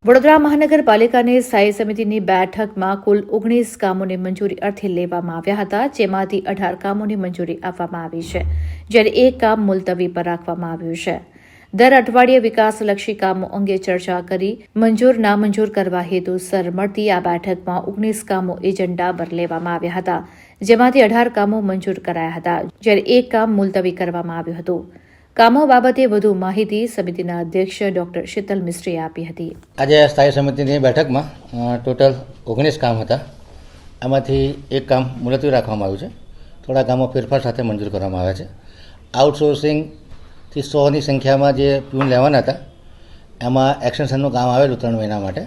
વડોદરા મહાનગરપાલિકાની સ્થાયી સમિતિની બેઠકમાં કુલ 19 કામોને મંજૂરી અર્થે લેવામાં આવ્યા હતા, જેમાંથી 18 કામોની મંજૂરી આપવામાં આવી છે, જ્યારે એક કામ મુલતવી પર રાખવામાં આવ્યું છે. દર અઠવાડિયે વિકાસલક્ષી કામો અંગે ચર્ચા કરી મંજૂર નામંજૂર કરવા હેતુસર મળતી આ બેઠકમાં 19 કામો એજન્ડા પર લેવામાં આવ્યા હતા, જેમાંથી 18 કામો મંજૂર કરાયા હતા, જ્યારે એક કામ મુલતવી કરવામાં આવ્યું હતું. કામો બાબતે વધુ માહિતી સમિતિના અધ્યક્ષ ડોક્ટર શીતલ મિસ્ત્રીએ આપી હતી. આજે સ્થાયી સમિતિની બેઠકમાં ટોટલ 19 કામ હતા. આમાંથી એક કામ મુલતવી રાખવામાં આવ્યું છે. થોડા કામો ફેરફાર સાથે મંજૂર કરવામાં આવ્યા છે. આઉટસોર્સિંગથી 100ની સંખ્યામાં જે પ્યુન લેવાના હતા, એમાં એક્સટેન્શનનું કામ આવેલું 3 મહિના માટે.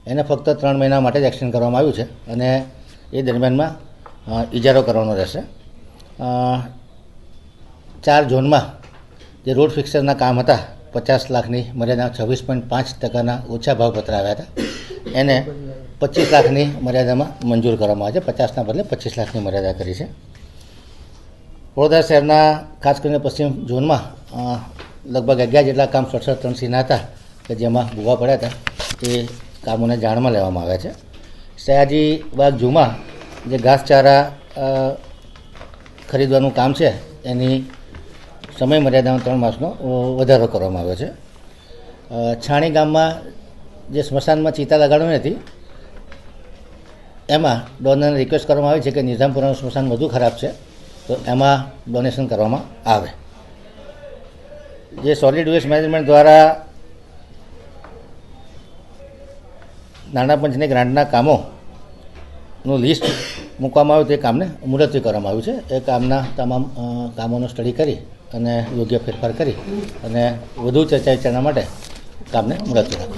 એને ફક્ત 3 મહિના માટે જ એક્સટેન્ડ કરવામાં આવ્યું છે અને એ દરમિયાનમાં ઇજારો કરવાનો રહેશે. 4 ઝોનમાં જે રોડ ફિક્સરના કામ હતા 50 લાખની મર્યાદા 26.5% ઓછા ભાવ પત્ર આવ્યા હતા, એને 25 લાખની મર્યાદામાં મંજૂર કરવામાં આવે છે. 50ના બદલે 25 લાખની મર્યાદા કરી છે. વડોદરા શહેરના ખાસ કરીને પશ્ચિમ ઝોનમાં લગભગ 11 જેટલા કામ 67-3Cના હતા કે જેમાં ભૂવા પડ્યા હતા. એ કામોને જાણમાં લેવામાં આવ્યા છે. સયાજી બાગ ઝૂમાં જે ઘાસચારા ખરીદવાનું કામ છે એની સમય મર્યાદામાં 3 માસનો વધારો કરવામાં આવ્યો છે. છાણી ગામમાં જે સ્મશાનમાં ચિતા લગાડવાની હતી, એમાં ડોનરને રિક્વેસ્ટ કરવામાં આવી છે કે નિઝામપુરાનું સ્મશાન વધુ ખરાબ છે, તો એમાં ડોનેશન કરવામાં આવે. જે સોલિડ વેસ્ટ મેનેજમેન્ટ દ્વારા નાણાં પંચની ગ્રાન્ટના કામોનું લિસ્ટ મૂકવામાં આવ્યું, તે કામને મુલતવી કરવામાં આવ્યું છે. એ કામના તમામ કામોનો સ્ટડી કરી અને યોગ્ય ફેરફાર કરી અને વધુ ચર્ચા વિચારણા માટે કામને મુલતવી રાખો.